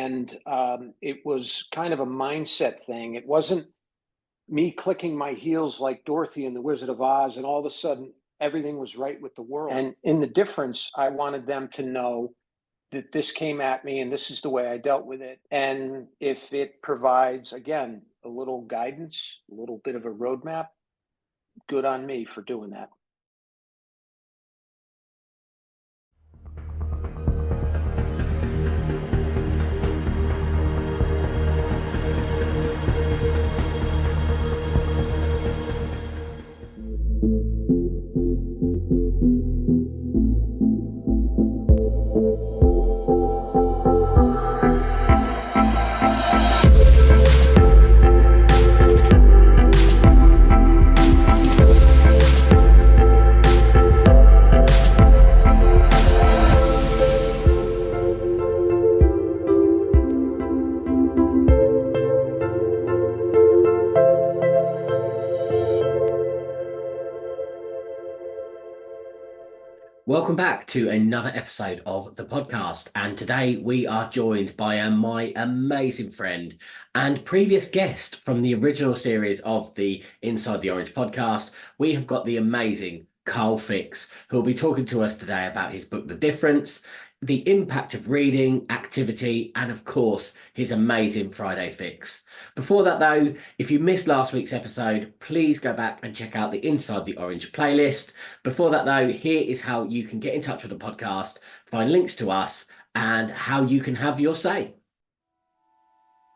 And it was kind of a mindset thing. It wasn't me clicking my heels like Dorothy in The Wizard of Oz, and all of a sudden everything was right with the world. And in the difference, I wanted them to know that this came at me and this is the way I dealt with it. And if it provides, again, a little guidance, a little bit of a roadmap, good on me for doing that. Welcome back to another episode of the podcast. And today we are joined by my amazing friend and previous guest from the original series of the Inside the Orange podcast. We have got the amazing Carl Ficks, who will be talking to us today about his book, The Difference, the impact of reading, activity, and of course, his amazing Friday Fix. Before that though, if you missed last week's episode, please go back and check out the Inside the Orange playlist. Before that though, here is how you can get in touch with the podcast, find links to us, and how you can have your say.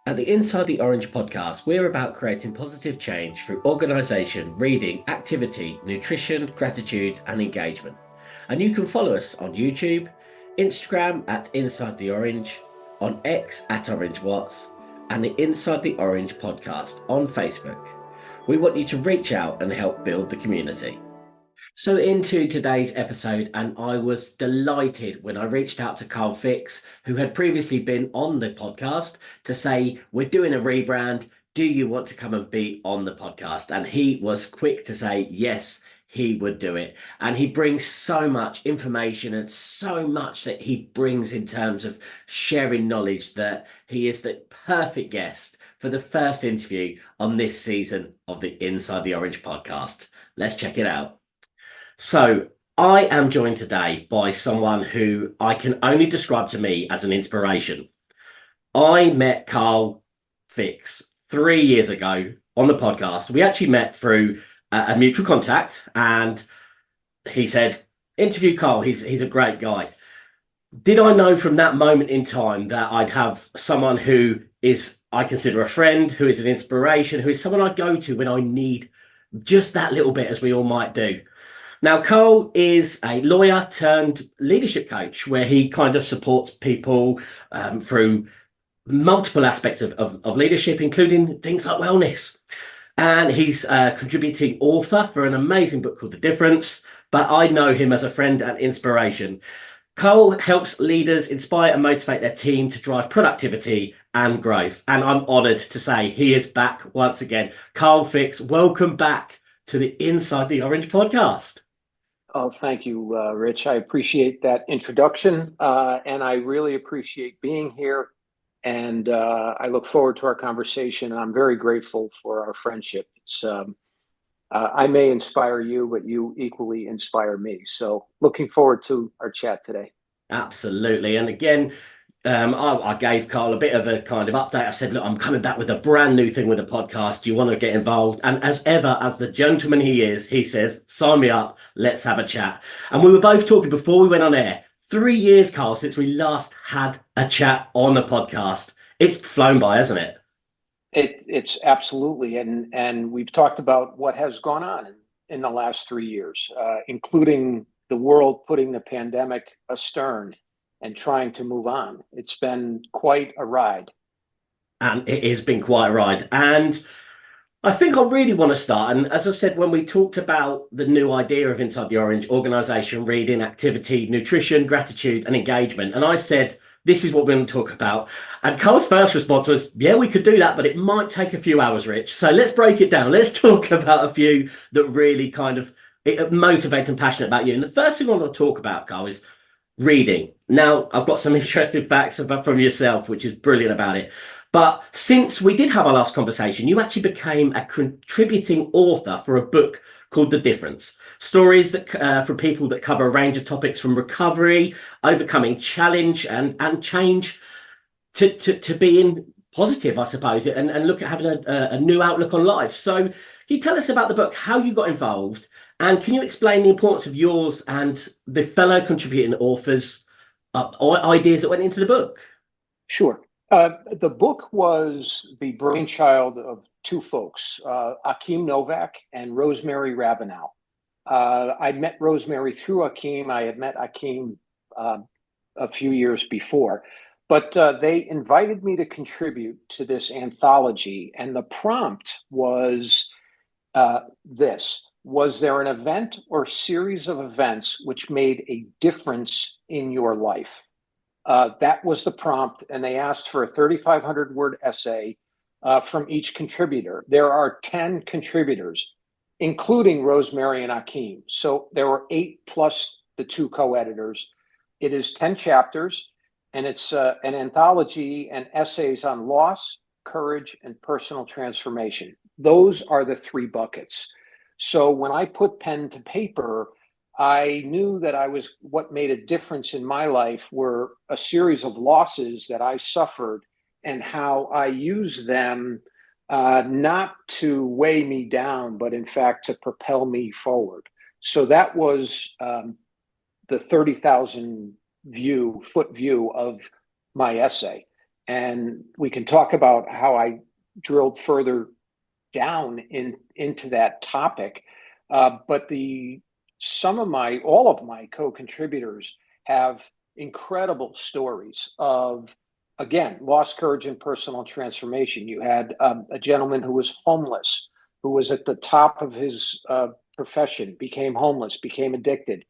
At the Inside the Orange podcast, we're about creating positive change through organisation, reading, activity, nutrition, gratitude, and engagement. And you can follow us on YouTube, Instagram at Inside the Orange, on X at Orange Watts, and the Inside the Orange podcast on Facebook. We want you to reach out and help build the community. So into today's episode, and I was delighted when I reached out to Carl Ficks, who had previously been on the podcast, to say, we're doing a rebrand. Do you want to come and be on the podcast? And he was quick to say, yes, he would do it. And he brings so much information and so much that he brings in terms of sharing knowledge that he is the perfect guest for the first interview on this season of the Inside the Orange podcast. Let's check it out. So I am joined today by someone who I can only describe to me as an inspiration. I met Carl Ficks 3 years ago on the podcast. We actually met through a mutual contact, and he said, interview Carl, he's a great guy. Did I know from that moment in time that I'd have someone who is, I consider a friend, who is an inspiration, who is someone I go to when I need just that little bit, as we all might do. Now, Carl is a lawyer turned leadership coach, where he kind of supports people through multiple aspects of leadership, including things like wellness. And he's a contributing author for an amazing book called The Difference, but I know him as a friend and inspiration. Carl helps leaders inspire and motivate their team to drive productivity and growth. And I'm honoured to say he is back once again. Carl Ficks, welcome back to the Inside the Orange podcast. Oh, thank you, Rich. I appreciate that introduction, and I really appreciate being here. And I look forward to our conversation. I'm very grateful for our friendship. It's I may inspire you, but you equally inspire me. So looking forward to our chat today. Absolutely. And again, I gave Carl a bit of a kind of update. I said, look, I'm coming back with a brand new thing with the podcast. Do you want to get involved? And as ever, as the gentleman he is, he says, sign me up. Let's have a chat. And we were both talking before we went on air. 3 years, Carl, since we last had a chat on the podcast. It's flown by, hasn't it? It's absolutely. And we've talked about what has gone on in the last 3 years, including the world putting the pandemic astern and trying to move on. It's been quite a ride. And it has been quite a ride. And I think I really want to start. And as I said, when we talked about the new idea of Inside the Orange, organisation, reading, activity, nutrition, gratitude, and engagement, and I said, this is what we're going to talk about. And Carl's first response was, yeah, we could do that, but it might take a few hours, Rich. So let's break it down. Let's talk about a few that really kind of motivate and passionate about you. And the first thing I want to talk about, Carl, is reading. Now, I've got some interesting facts about from yourself, which is brilliant about it. But since we did have our last conversation, you actually became a contributing author for a book called The Difference. Stories that for people that cover a range of topics from recovery, overcoming challenge, and change to being positive, I suppose, and look at having a new outlook on life. So, can you tell us about the book, how you got involved, and can you explain the importance of yours and the fellow contributing authors' ideas that went into the book? Sure. The book was the brainchild of two folks, Akim Novak and Rosemary Ravenel. I met Rosemary through Akim. I had met Akim a few years before, but they invited me to contribute to this anthology. And the prompt was this: was there an event or series of events which made a difference in your life? That was the prompt, and they asked for a 3,500 word essay from each contributor. There are 10 contributors, including Rosemary and Akim. So there were 8 plus the 2 co-editors. It is 10 chapters, and it's an anthology and essays on loss, courage, and personal transformation. Those are the 3 buckets. So when I put pen to paper, I knew that what made a difference in my life were a series of losses that I suffered, and how I used them not to weigh me down, but in fact to propel me forward. So that was the 30,000 foot view of my essay. And we can talk about how I drilled further down into that topic. But all of my co-contributors have incredible stories of, again, loss, courage, and personal transformation. You had a gentleman who was homeless, who was at the top of his profession, became homeless, became addicted,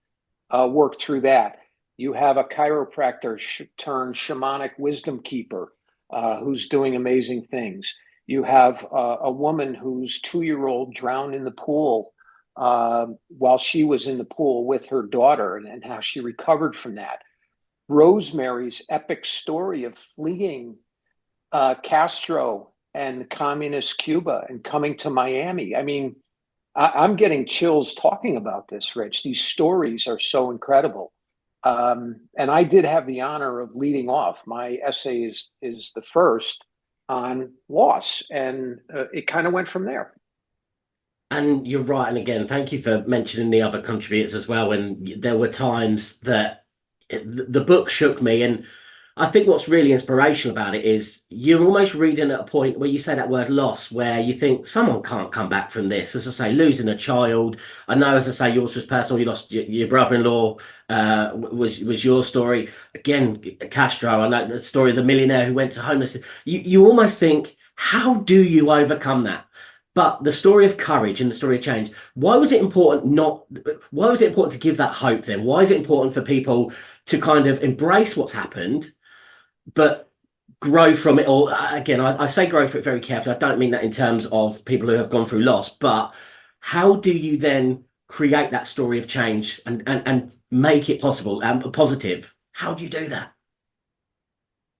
worked through that. You have a chiropractor turned shamanic wisdom keeper who's doing amazing things. You have a woman whose 2-year-old drowned in the pool while she was in the pool with her daughter, and how she recovered from that. Rosemary's epic story of fleeing Castro and communist Cuba and coming to Miami. I mean, I'm getting chills talking about this, Rich. These stories are so incredible. And I did have the honor of leading off. My essay is the first on loss, and it kind of went from there. And you're right. And again, thank you for mentioning the other contributors as well. And there were times that the book shook me. And I think what's really inspirational about it is you're almost reading at a point where you say that word loss, where you think someone can't come back from this. As I say, losing a child. I know, as I say, yours was personal. You lost your brother-in-law, was your story. Again, Castro, I know the story of the millionaire who went to homelessness. You almost think, how do you overcome that? But the story of courage and the story of change, why was it important to give that hope then? Why is it important for people to kind of embrace what's happened, but grow from it? Or again, I say grow from it very carefully. I don't mean that in terms of people who have gone through loss, but how do you then create that story of change and make it possible and positive? How do you do that?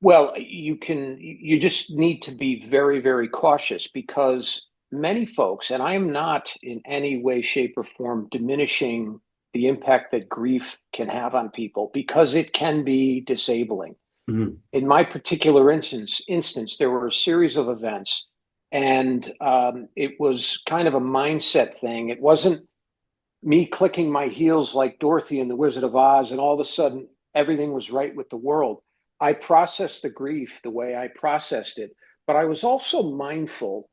Well, you just need to be very, very cautious, because many folks, and I am not in any way, shape, or form diminishing the impact that grief can have on people, because it can be disabling. Mhm. In my particular instance, there were a series of events, and it was kind of a mindset thing. It wasn't me clicking my heels like Dorothy in The Wizard of Oz, and all of a sudden everything was right with the world. I processed the grief the way I processed it, but I was also mindful.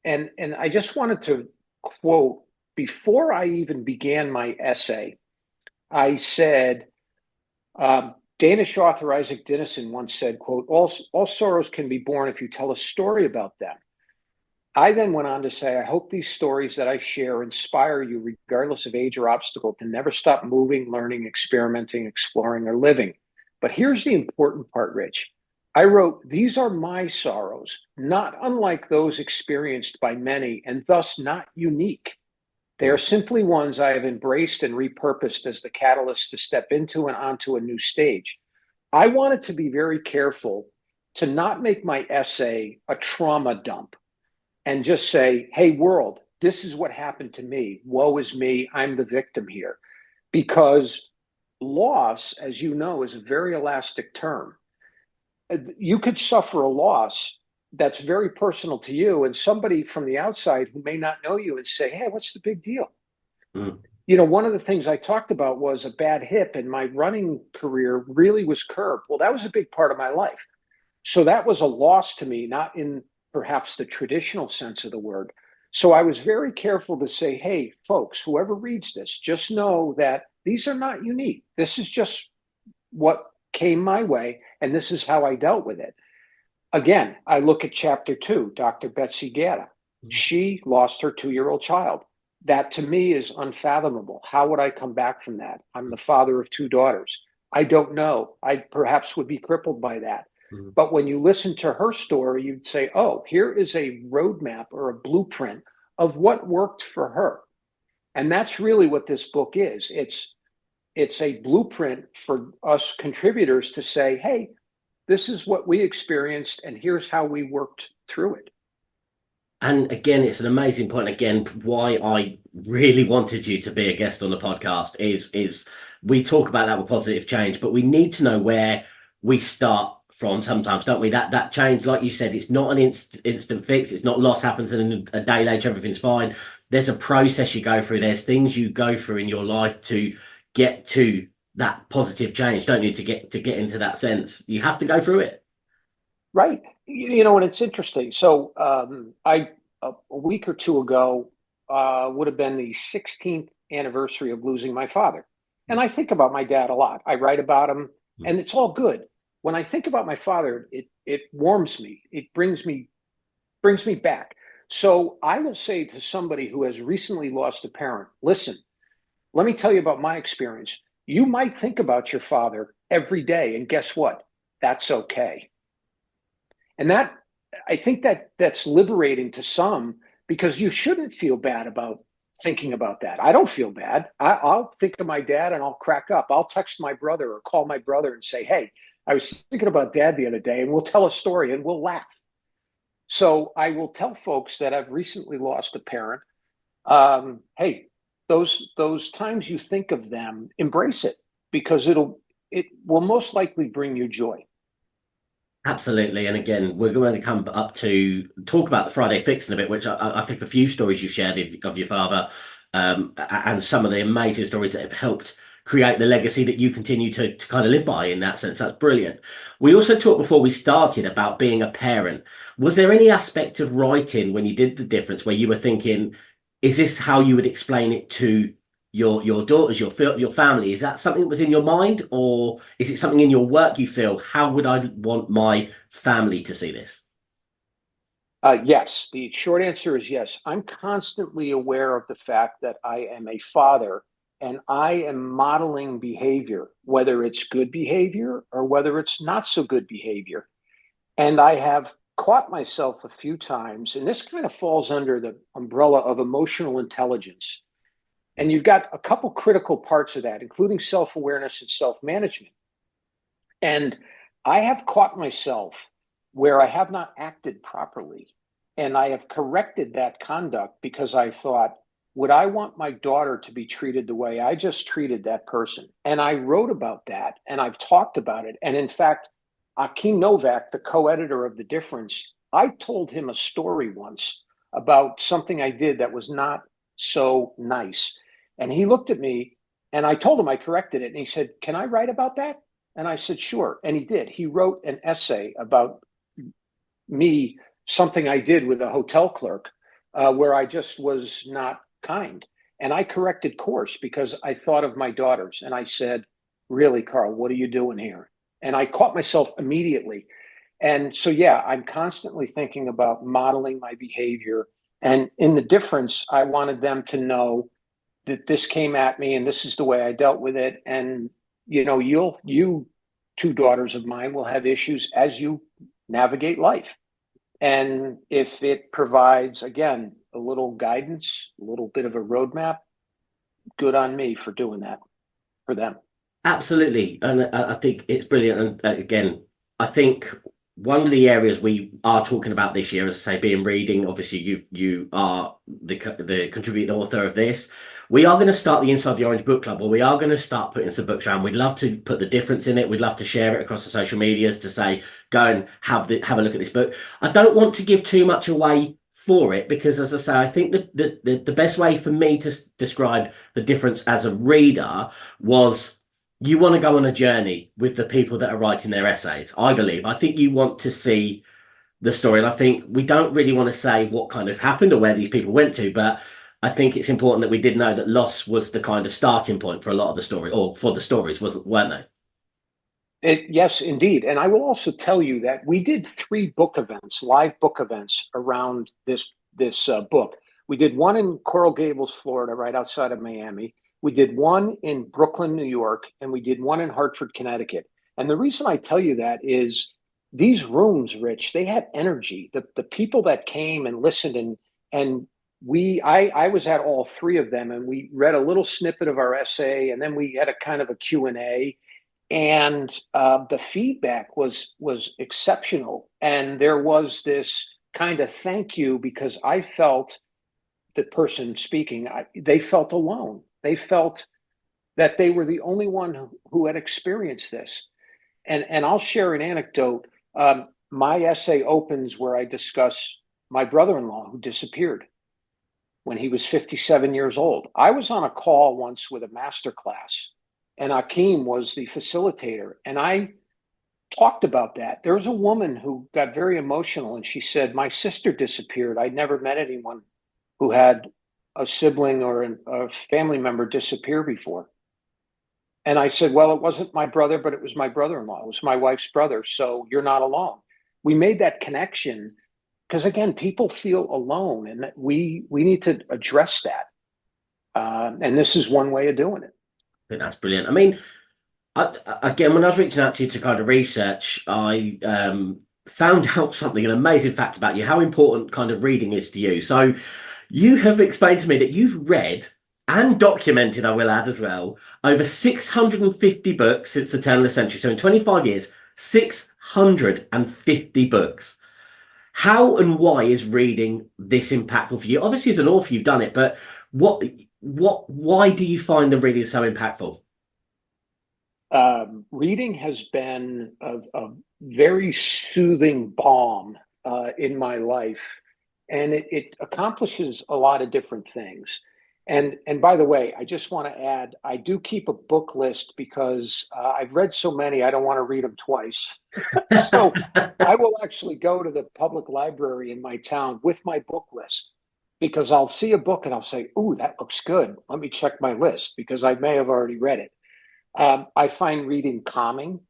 And I just wanted to quote, before I even began my essay, I said, Danish author Isaac Dinesen once said, quote, all sorrows can be born if you tell a story about them. I then went on to say, I hope these stories that I share inspire you, regardless of age or obstacle, to never stop moving, learning, experimenting, exploring, or living. But here's the important part, Rich. I wrote, these are my sorrows, not unlike those experienced by many, and thus not unique. They are simply ones I have embraced and repurposed as the catalyst to step into and onto a new stage. I wanted to be very careful to not make my essay a trauma dump and just say, hey, world, this is what happened to me. Woe is me. I'm the victim here. Because loss, as you know, is a very elastic term. You could suffer a loss that's very personal to you, and somebody from the outside who may not know you and say, hey, what's the big deal? Mm. You know, one of the things I talked about was a bad hip, and my running career really was curbed. Well, that was a big part of my life. So that was a loss to me, not in perhaps the traditional sense of the word. So I was very careful to say, hey, folks, whoever reads this, just know that these are not unique. This is just what came my way, and this is how I dealt with it. Again, I look at chapter 2, Dr. Betsy Gatta. She lost her 2-year-old child. That to me is unfathomable. How would I come back from that? I'm the father of 2 daughters. I don't know. I perhaps would be crippled by that. But when you listen to her story, you'd say, oh, here is a roadmap or a blueprint of what worked for her. And that's really what this book is. It's a blueprint for us contributors to say, hey, this is what we experienced, and here's how we worked through it. And again, it's an amazing point. Again, why I really wanted you to be a guest on the podcast is we talk about that with positive change, but we need to know where we start from sometimes, don't we? That change, like you said, it's not an instant fix. It's not loss happens and a day later everything's fine. There's a process you go through. There's things you go through in your life to get to that positive change, don't you? To get into that sense, you have to go through it. Right. You know, and it's interesting. So a week or two ago would have been the 16th anniversary of losing my father. And I think about my dad a lot. I write about him, and it's all good. When I think about my father, it warms me. It brings me back. So I will say to somebody who has recently lost a parent, listen, let me tell you about my experience. You might think about your father every day, and guess what? That's okay. And that, I think that's liberating to some, because you shouldn't feel bad about thinking about that. I don't feel bad. I'll think of my dad and I'll crack up. I'll text my brother or call my brother and say, hey, I was thinking about dad the other day, and we'll tell a story and we'll laugh. So I will tell folks that I've recently lost a parent, hey, those times you think of them, embrace it, because it will most likely bring you joy. Absolutely. And again, we're going to come up to talk about the Friday Fix in a bit, which I think a few stories you shared of your father, and some of the amazing stories that have helped create the legacy that you continue to kind of live by in that sense. That's brilliant. We also talked before we started about being a parent. Was there any aspect of writing when you did the difference where you were thinking, is this how you would explain it to your daughters, your family? Is that something that was in your mind, or is it something in your work you feel, how would I want my family to see this? Yes, the short answer is yes. I'm constantly aware of the fact that I am a father, and I am modeling behavior, whether it's good behavior or whether it's not so good behavior. And I have caught myself a few times, and this kind of falls under the umbrella of emotional intelligence. And you've got a couple critical parts of that, including self-awareness and self-management. And I have caught myself where I have not acted properly. And I have corrected that conduct because I thought, would I want my daughter to be treated the way I just treated that person? And I wrote about that, and I've talked about it. And in fact, Akim Novak, the co-editor of The Difference, I told him a story once about something I did that was not so nice. And he looked at me, and I told him I corrected it. And he said, can I write about that? And I said, sure. And he did. He wrote an essay about me, something I did with a hotel clerk, where I just was not kind. And I corrected course because I thought of my daughters. And I said, really, Carl, what are you doing here? And I caught myself immediately. And so, yeah, I'm constantly thinking about modeling my behavior. And in The Difference, I wanted them to know that this came at me and this is the way I dealt with it. And, you know, you 2 daughters of mine will have issues as you navigate life. And if it provides, again, a little guidance, a little bit of a roadmap, good on me for doing that for them. Absolutely, and I think it's brilliant. And again, I think one of the areas we are talking about this year, as I say, being reading. Obviously, you are the contributing author of this. We are going to start the Inside the Orange Book Club, where we are going to start putting some books around. We'd love to put the difference in it. We'd love to share it across the social medias to say, go and have a look at this book. I don't want to give too much away for it because, as I say, I think that the best way for me to describe the difference as a reader was, you want to go on a journey with the people that are writing their essays, I believe. I think you want to see the story. And I think we don't really want to say what kind of happened or where these people went to, but I think it's important that we did know that loss was the kind of starting point for a lot of the story, or for the stories, weren't they? Yes, indeed. And I will also tell you that we did 3 book events, live book events around this book. We did one in Coral Gables, Florida, right outside of Miami. We did one in Brooklyn, New York, and we did one in Hartford, Connecticut. And the reason I tell you that is these rooms, Rich, they had energy. The people that came and listened, and I was at all 3 of them, and we read a little snippet of our essay, and then we had a kind of a Q&A. And the feedback was exceptional. And there was this kind of thank you, because I felt the person speaking, they felt alone. They felt that they were the only one who had experienced this. And I'll share an anecdote. My essay opens where I discuss my brother-in-law who disappeared when he was 57 years old. I was on a call once with a master class, and Akeem was the facilitator. And I talked about that. There was a woman who got very emotional, and she said, my sister disappeared. I'd never met anyone who had a sibling or a family member disappear before. And I said, well, it wasn't my brother, but it was my brother-in-law. It was my wife's brother. So you're not alone. We made that connection because, again, people feel alone, and that we need to address that. And this is one way of doing it. I think that's brilliant. I mean, again, when I was reaching out to you to kind of research, I found out something, an amazing fact about you, how important kind of reading is to you. So you have explained to me that you've read and documented, I will add as well, over 650 books since the turn of the century. So in 25 years, 650 books. How and why is reading this impactful for you? Obviously, as an author, you've done it, but why do you find the reading so impactful? Reading has been a very soothing balm in my life, and it accomplishes a lot of different things. And by the way, I just want to add, I do keep a book list because I've read so many, I don't want to read them twice. So I will actually go to the public library in my town with my book list, because I'll see a book and I'll say, "Ooh, that looks good. Let me check my list," because I may have already read it. I find reading calming.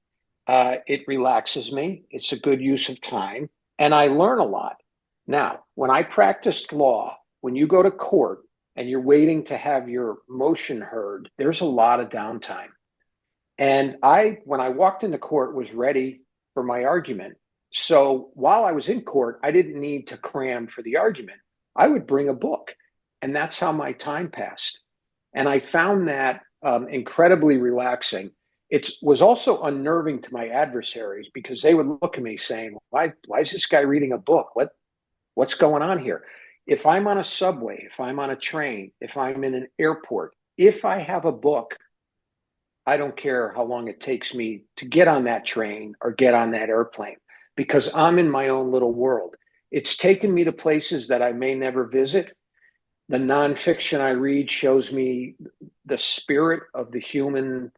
It relaxes me. It's a good use of time, and I learn a lot. Now, when I practiced law, when you go to court and you're waiting to have your motion heard, there's a lot of downtime. And when I walked into court, was ready for my argument. So while I was in court, I didn't need to cram for the argument. I would bring a book, and that's how my time passed. And I found that incredibly relaxing. It was also unnerving to my adversaries, because they would look at me saying, why is this guy reading a book? What's going on here? If I'm on a subway, if I'm on a train, if I'm in an airport, if I have a book, I don't care how long it takes me to get on that train or get on that airplane, because I'm in my own little world. It's taken me to places that I may never visit. The nonfiction I read shows me the spirit of the human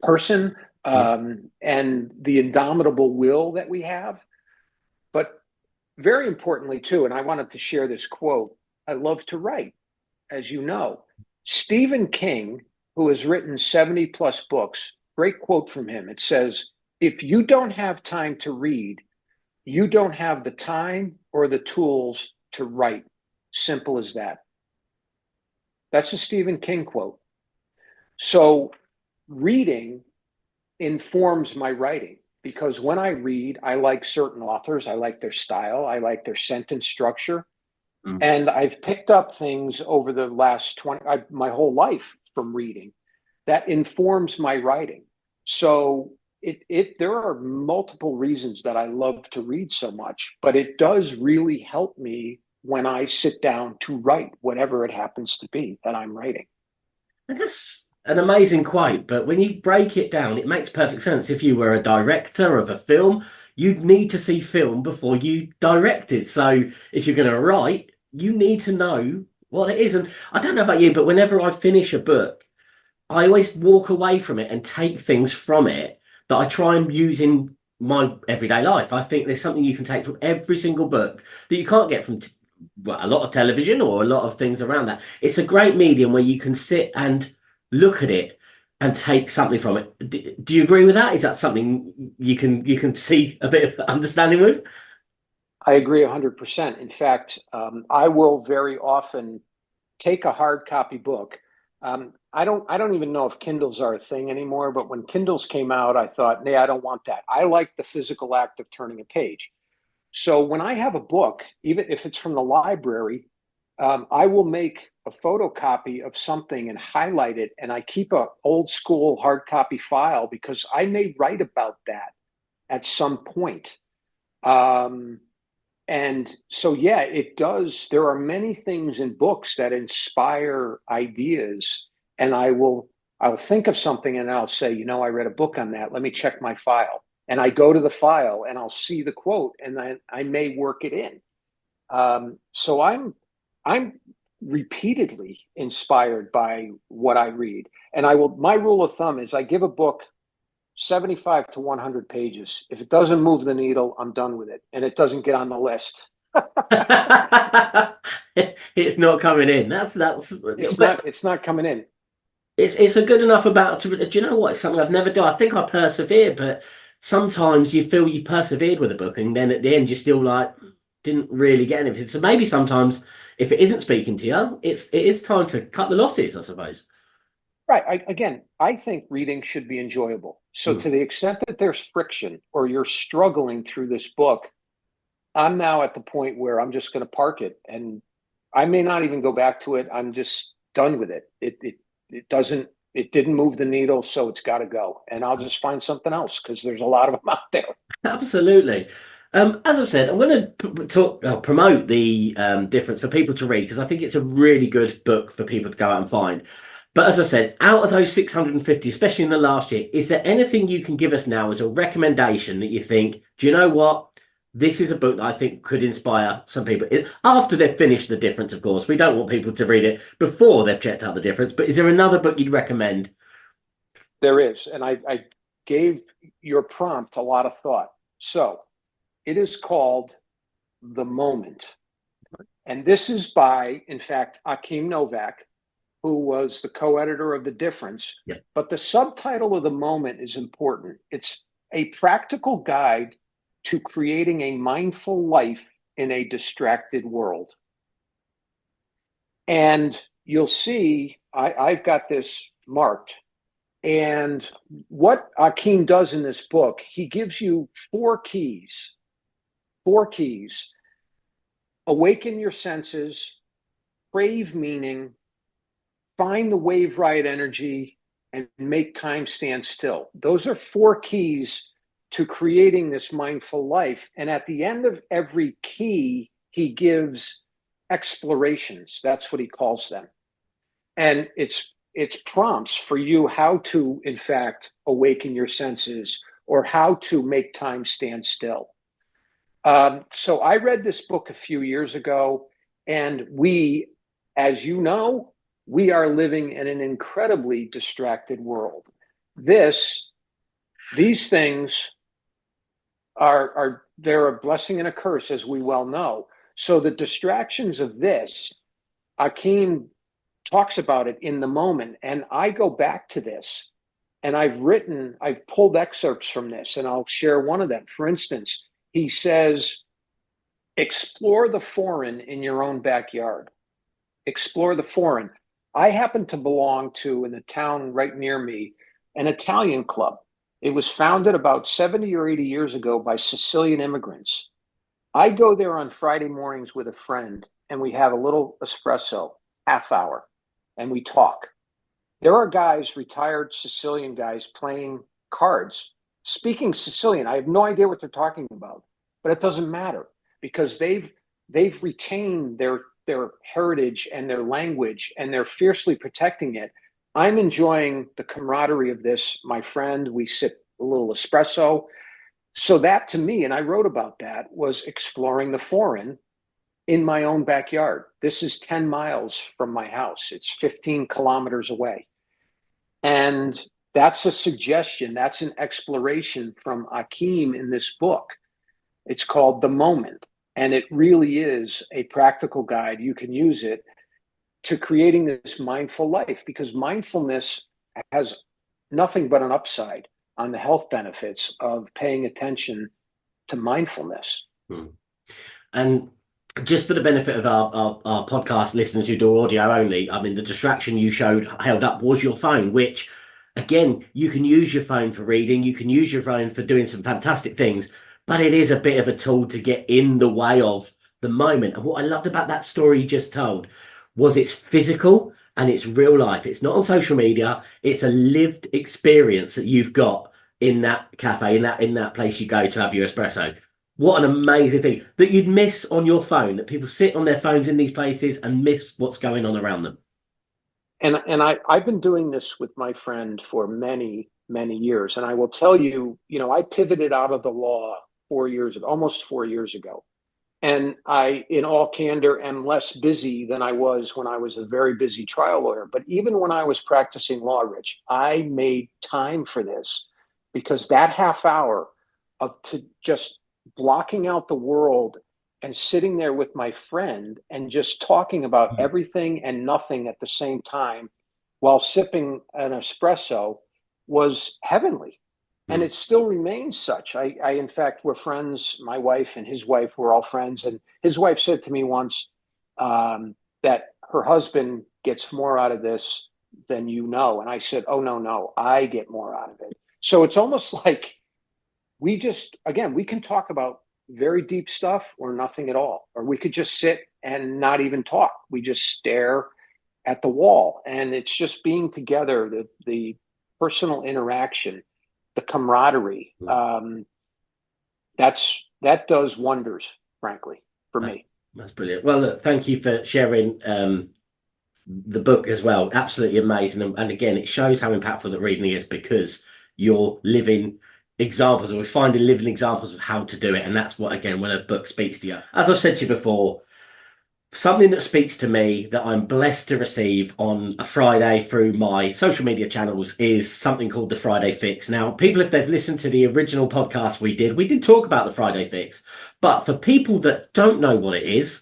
person, and the indomitable will that we have. But very importantly, too, and I wanted to share this quote, I love to write, as you know. Stephen King, who has written 70 plus books, great quote from him. It says, if you don't have time to read, you don't have the time or the tools to write. Simple as that. That's a Stephen King quote. So reading informs my writing, because when I read, I like certain authors. I like their style. I like their sentence structure. Mm. And I've picked up things over the last my whole life from reading that informs my writing. So there are multiple reasons that I love to read so much, but it does really help me when I sit down to write whatever it happens to be that I'm writing. And that's an amazing quote, but when you break it down, it makes perfect sense. If you were a director of a film, you'd need to see film before you direct it. So if you're going to write, you need to know what it is. And I don't know about you, but whenever I finish a book, I always walk away from it and take things from it that I try and use in my everyday life. I think there's something you can take from every single book that you can't get from well, a lot of television or a lot of things around that. It's a great medium where you can sit and look at it and take something from it. Do you agree with that? Is that something you can see a bit of understanding with? I agree 100%. In fact, I will very often take a hard copy book. I don't even know if Kindles are a thing anymore, but when Kindles came out, I thought, nee, I don't want that. I like the physical act of turning a page. So when I have a book, even if it's from the library, I will make a photocopy of something and highlight it, and I keep a old school hard copy file because I may write about that at some point. Um, and so, yeah, it does. There are many things in books that inspire ideas, and I'll think of something and I'll say, I read a book on that. Let me check my file. And I go to the file and I'll see the quote, and I may work it in. So I'm repeatedly inspired by what I read. And my rule of thumb is I give a book 75 to 100 pages. If it doesn't move the needle, I'm done with it. And it doesn't get on the list. It's not coming in. It's not coming in. It's a good enough about to. Do you know what? It's something I've never done. I think I persevere, but sometimes you feel you persevered with a book, and then at the end you're still like didn't really get anything. So maybe sometimes if it isn't speaking to you, it is time to cut the losses, I suppose. Right. I think reading should be enjoyable. So Mm. to the extent that there's friction or you're struggling through this book, I'm now at the point where I'm just going to park it, and I may not even go back to it. I'm just done with it. It didn't move the needle, so it's got to go. And I'll just find something else because there's a lot of them out there. Absolutely. As I said, I'm going to promote the difference for people to read because I think it's a really good book for people to go out and find. But as I said, out of those 650, especially in the last year, is there anything you can give us now as a recommendation that you think, do you know what? This is a book that I think could inspire some people after they've finished The Difference, of course. We don't want people to read it before they've checked out The Difference. But is there another book you'd recommend? There is. And I gave your prompt a lot of thought. So it is called The Moment. And this is by, in fact, Akim Novak, who was the co-editor of The Difference. Yeah. But the subtitle of The Moment is important. It's a practical guide to creating a mindful life in a distracted world. And you'll see, I've got this marked. And what Akim does in this book, he gives you four keys. Awaken your senses, crave meaning, find the wave right energy, and make time stand still. Those are four keys to creating this mindful life. And at the end of every key, he gives explorations. That's what he calls them. And it's prompts for you how to, in fact, awaken your senses or how to make time stand still. So I read this book a few years ago, and as you know, we are living in an incredibly distracted world. These things they're a blessing and a curse, as we well know. So the distractions of this, Akim talks about it in The Moment, and I go back to this, and I've pulled excerpts from this, and I'll share one of them. For instance, he says, explore the foreign in your own backyard. Explore the foreign. I happen to belong to, in the town right near me, an Italian club. It was founded about 70 or 80 years ago by Sicilian immigrants. I go there on Friday mornings with a friend, and we have a little espresso, half hour, and we talk. There are guys, retired Sicilian guys, playing cards, speaking Sicilian. I have no idea what they're talking about, but it doesn't matter because they've retained their heritage and their language, and they're fiercely protecting it. I'm enjoying the camaraderie of this, my friend. We sip a little espresso. So that to me, and I wrote about that, was exploring the foreign in my own backyard. This is 10 miles from my house. It's 15 kilometers away. And that's a suggestion. That's an exploration from Akeem in this book. It's called The Moment. And it really is a practical guide. You can use it to creating this mindful life, because mindfulness has nothing but an upside on the health benefits of paying attention to mindfulness. And just for the benefit of our podcast listeners who do audio only, I mean, the distraction you held up was your phone, which, again, you can use your phone for reading, you can use your phone for doing some fantastic things, but it is a bit of a tool to get in the way of the moment. And what I loved about that story you just told was it's physical and it's real life. It's not on social media. It's a lived experience that you've got in that cafe, in that place you go to have your espresso. What an amazing thing that you'd miss on your phone, that people sit on their phones in these places and miss what's going on around them. And I've been doing this with my friend for many, many years. And I will tell you, I pivoted out of the law 4 years ago, almost 4 years ago. And I, in all candor, am less busy than I was when I was a very busy trial lawyer. But even when I was practicing law, Rich, I made time for this, because that half hour of just blocking out the world and sitting there with my friend and just talking about everything and nothing at the same time while sipping an espresso was heavenly. And it still remains such. I in fact, we're friends. My wife and his wife were all friends. And his wife said to me once that her husband gets more out of this than you know. And I said, oh, no, I get more out of it. So it's almost like we can talk about very deep stuff or nothing at all. Or we could just sit and not even talk. We just stare at the wall. And it's just being together, the personal interaction, the camaraderie, that does wonders, frankly, for me. That's brilliant. Well, look, thank you for sharing the book as well. Absolutely amazing. And again, it shows how impactful that reading is, because you're living examples, or finding living examples of how to do it. And that's what, again, when a book speaks to you. As I've said to you before, something that speaks to me that I'm blessed to receive on a Friday through my social media channels is something called the Friday Fix. Now, people, if they've listened to the original podcast we did talk about the Friday Fix. But for people that don't know what it is,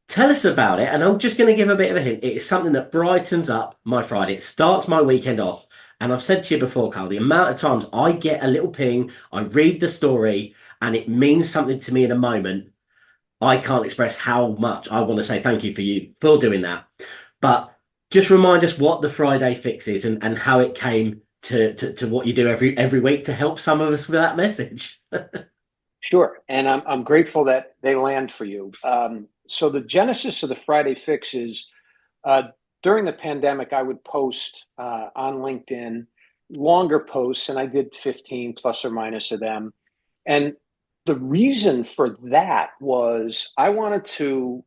tell us about it. And I'm just going to give a bit of a hint. It is something that brightens up my Friday. It starts my weekend off. And I've said to you before, Carl, the amount of times I get a little ping, I read the story, and it means something to me in a moment. I can't express how much I want to say thank you for doing that. But just remind us what the Friday Fix is and how it came to what you do every week to help some of us with that message. Sure. And I'm grateful that they land for you. So the genesis of the Friday Fix is during the pandemic, I would post on LinkedIn longer posts, and I did 15 plus or minus of them. And the reason for that was I wanted to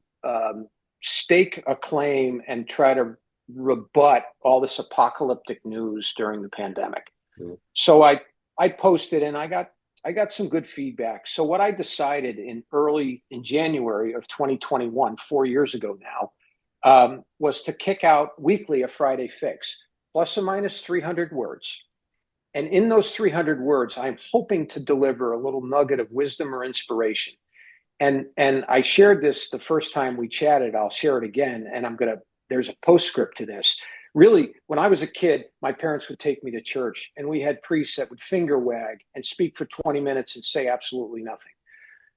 stake a claim and try to rebut all this apocalyptic news during the pandemic. So I posted, and I got some good feedback. So what I decided in January of 2021, 4 years ago now, was to kick out weekly a Friday Fix, plus or minus 300 words. And in those 300 words, I'm hoping to deliver a little nugget of wisdom or inspiration. And I shared this the first time we chatted. I'll share it again. And there's a postscript to this. Really, when I was a kid, my parents would take me to church, and we had priests that would finger wag and speak for 20 minutes and say absolutely nothing.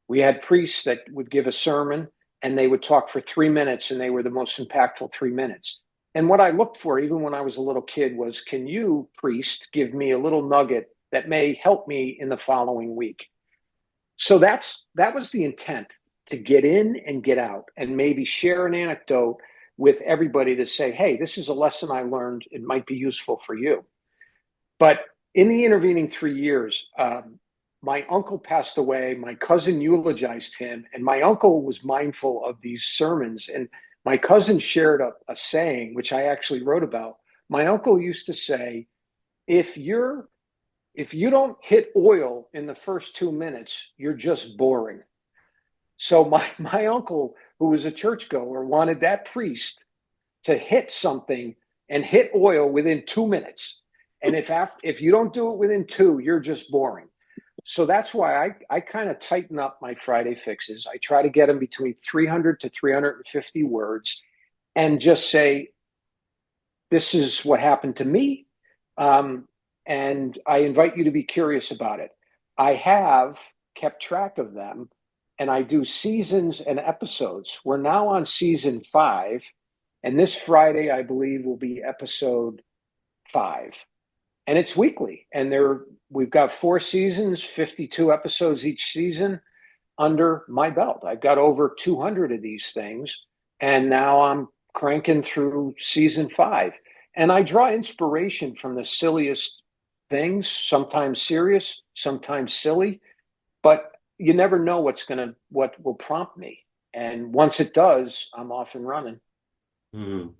We had priests that would give a sermon, and they would talk for 3 minutes, and they were the most impactful 3 minutes. And what I looked for, even when I was a little kid, was, can you, priest, give me a little nugget that may help me in the following week? So that was the intent. to get in and get out, and maybe share an anecdote with everybody to say, hey, this is a lesson I learned. It might be useful for you. But in the intervening 3 years, my uncle passed away. My cousin eulogized him, and my uncle was mindful of these sermons. And my cousin shared a saying, which I actually wrote about. My uncle used to say, if you don't hit oil in the first 2 minutes, you're just boring. So my uncle, who was a churchgoer, wanted that priest to hit something and hit oil within 2 minutes. And if you don't do it within two, you're just boring. So that's why I kind of tighten up my Friday fixes. I try to get them between 300 to 350 words and just say, this is what happened to me. And I invite you to be curious about it. I have kept track of them, and I do seasons and episodes. We're now on season 5, and this Friday, I believe, will be episode 5. And it's weekly, and we've got 4 seasons, 52 episodes each season under my belt. I've got over 200 of these things, and now I'm cranking through season 5. And I draw inspiration from the silliest things, sometimes serious, sometimes silly, but you never know what will prompt me. And once it does, I'm off and running. Mm.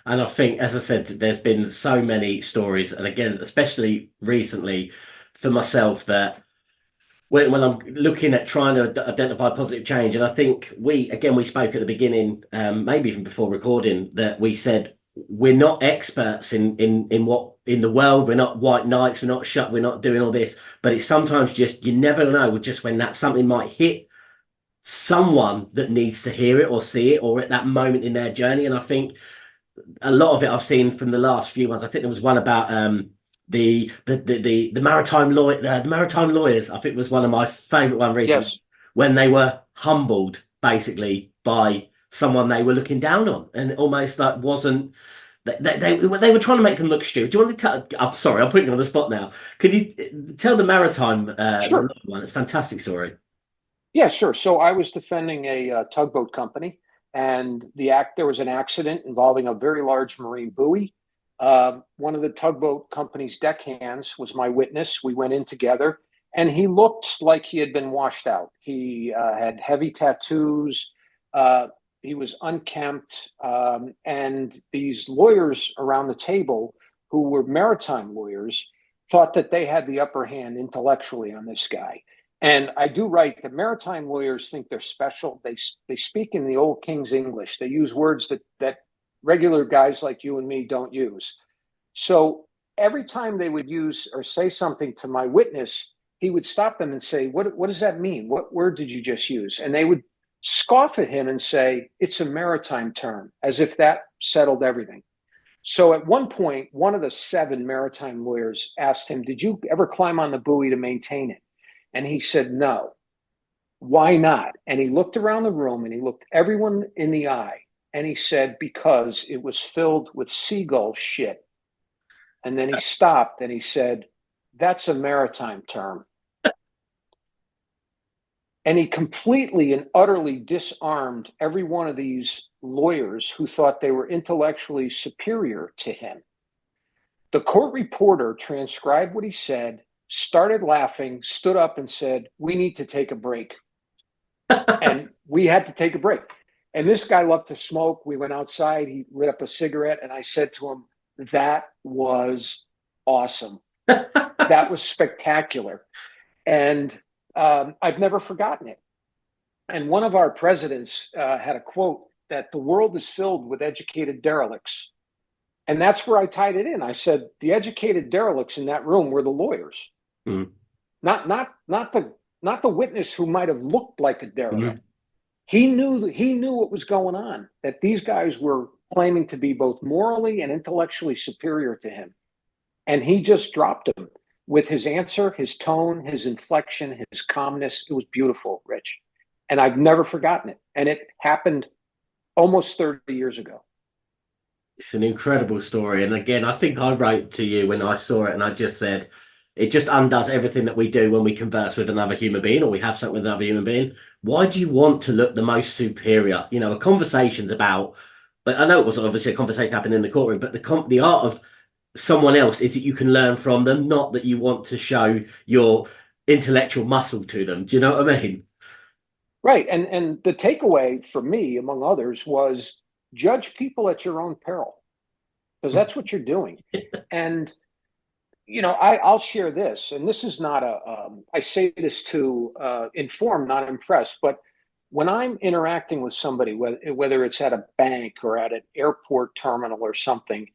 And I think, as I said, there's been so many stories, and again, especially recently for myself, that when I'm looking at trying to identify positive change, and I think we spoke at the beginning, maybe even before recording, that we said we're not experts in the world. We're not white knights. We're not doing all this. But it's sometimes just, you never know, just when that something might hit someone that needs to hear it or see it, or at that moment in their journey. And I think a lot of it I've seen from the last few ones. I think there was one about the maritime lawyers. I think was one of my favorite one recently. Yes. When they were humbled basically by someone they were looking down on, and almost like wasn't they were trying to make them look stupid. Do you want to tell? I'm sorry, I'm putting you on the spot now. Could you tell the maritime Sure. one? It's a fantastic story. Yeah, sure. So I was defending a tugboat company, and there was an accident involving a very large marine buoy. One of the tugboat company's deckhands was my witness. We went in together, and he looked like he had been washed out. He had heavy tattoos. He was unkempt. And these lawyers around the table, who were maritime lawyers, thought that they had the upper hand intellectually on this guy. And I do write that maritime lawyers think they're special. They speak in the old King's English. They use words that regular guys like you and me don't use. So every time they would use or say something to my witness, he would stop them and say, what does that mean? What word did you just use? And they would scoff at him and say, it's a maritime term, as if that settled everything. So at one point, one of the 7 maritime lawyers asked him, did you ever climb on the buoy to maintain it? And he said, no. Why not? And he looked around the room and he looked everyone in the eye. And he said, because it was filled with seagull shit. And then he stopped and he said, that's a maritime term. And he completely and utterly disarmed every one of these lawyers who thought they were intellectually superior to him. The court reporter transcribed what he said, started laughing, stood up and said, we need to take a break. And we had to take a break. And this guy loved to smoke. We went outside. He lit up a cigarette. And I said to him, that was awesome. That was spectacular. And I've never forgotten it. And one of our presidents had a quote that the world is filled with educated derelicts. And that's where I tied it in. I said, the educated derelicts in that room were the lawyers. Mm. Not the witness who might have looked like a derelict. Mm. He knew what was going on, that these guys were claiming to be both morally and intellectually superior to him. And he just dropped them with his answer, his tone, his inflection, his calmness. It was beautiful, Rich. And I've never forgotten it. And it happened almost 30 years ago. It's an incredible story. And again, I think I wrote to you when I saw it and I just said, It just undoes everything that we do when we converse with another human being or we have something with another human being. Why do you want to look the most superior? You know, a conversation's about, but I know it was obviously a conversation happening in the courtroom, but the art of someone else is that you can learn from them, not that you want to show your intellectual muscle to them. Do you know what I mean? Right. And the takeaway for me, among others, was judge people at your own peril, because that's what you're doing. And I'll share this, and this is not I say this to inform, not impress, but when I'm interacting with somebody, whether it's at a bank or at an airport terminal or something,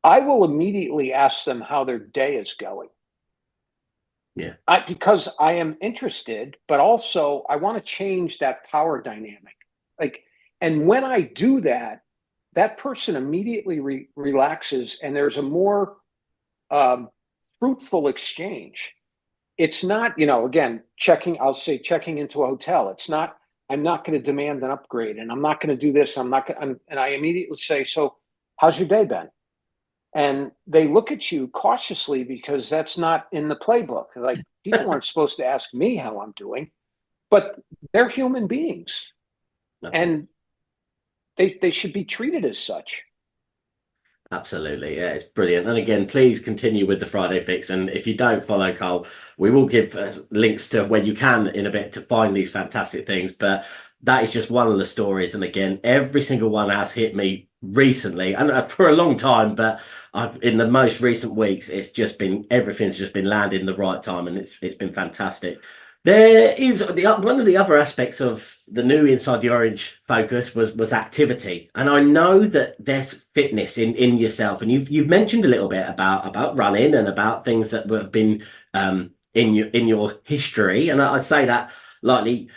I will immediately ask them how their day is going. Yeah. Because I am interested, but also I want to change that power dynamic. Like, and when I do that, that person immediately relaxes, and there's a more um, fruitful exchange. It's not, again, I'll say checking into a hotel. It's not, I'm not going to demand an upgrade, and I'm not going to do this. I'm not going and I immediately say, so how's your day been? And they look at you cautiously because that's not in the playbook. Like, people aren't supposed to ask me how I'm doing, but they're human beings, Absolutely. and they should be treated as such. Absolutely. Yeah, it's brilliant. And again, please continue with the Friday Fix. And if you don't follow Carl, we will give links to where you can in a bit to find these fantastic things. But that is just one of the stories. And again, every single one has hit me recently and for a long time. But in the most recent weeks, it's just been everything's just been landing in the right time, and it's been fantastic. There is one of the other aspects of the new Inside the Orange focus was activity, and I know that there's fitness in yourself, and you've mentioned a little bit about running and about things that have been in your history, and I say that lightly.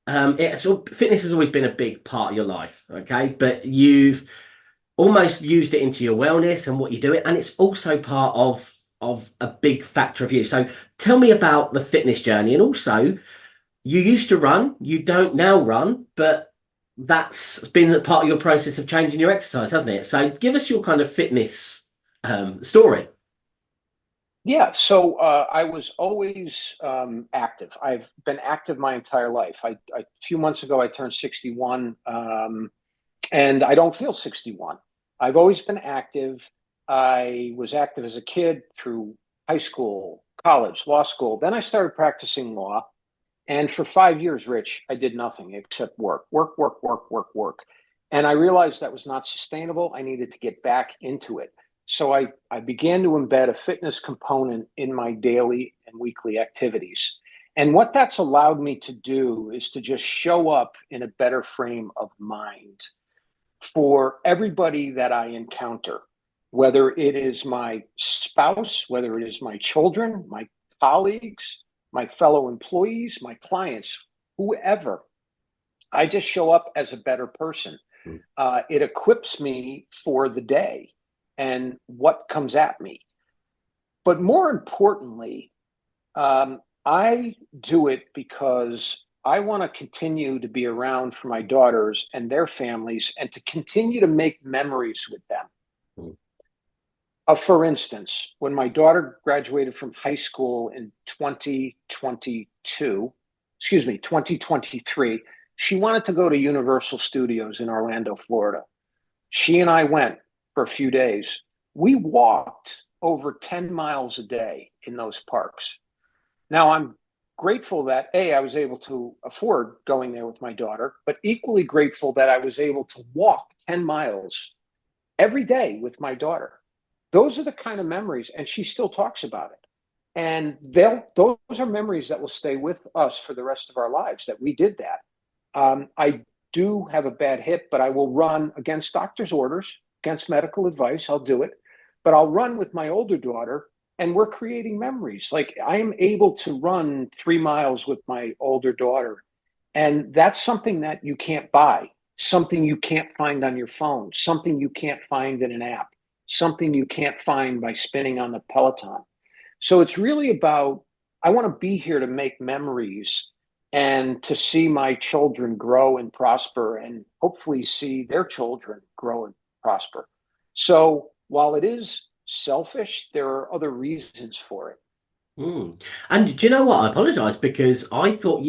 Fitness has always been a big part of your life, okay, but you've almost used it into your wellness and what you're doing, and it's also part of a big factor of you. So tell me about the fitness journey, and also you used to run, you don't now run, but that's been a part of your process of changing your exercise, hasn't it? So give us your kind of fitness story. Yeah, so I was always active. I've been active my entire life. A few months ago, I turned 61, and I don't feel 61. I've always been active. I was active as a kid through high school, college, law school. Then I started practicing law. And for 5 years, Rich, I did nothing except work, work, work, work, work, work. And I realized that was not sustainable. I needed to get back into it. So I began to embed a fitness component in my daily and weekly activities. And what that's allowed me to do is to just show up in a better frame of mind for everybody that I encounter, whether it is my spouse, whether it is my children, my colleagues, my fellow employees, my clients, whoever. I just show up as a better person. Mm. It equips me for the day and what comes at me. But more importantly, I do it because I want to continue to be around for my daughters and their families and to continue to make memories with them. Mm. For instance, when my daughter graduated from high school in 2023, she wanted to go to Universal Studios in Orlando, Florida. She and I went for a few days. We walked over 10 miles a day in those parks. Now, I'm grateful that I was able to afford going there with my daughter, but equally grateful that I was able to walk 10 miles every day with my daughter. Those are the kind of memories, and she still talks about it. And those are memories that will stay with us for the rest of our lives, that we did that. I do have a bad hip, but I will run against doctor's orders, against medical advice. I'll do it. But I'll run with my older daughter, and we're creating memories. Like, I am able to run 3 miles with my older daughter. And that's something that you can't buy, something you can't find on your phone, something you can't find in an app, something you can't find by spinning on the Peloton. So it's really about, I want to be here to make memories and to see my children grow and prosper, and hopefully see their children grow and prosper. So while it is selfish, there are other reasons for it. Mm. And do you know what? I apologize because I thought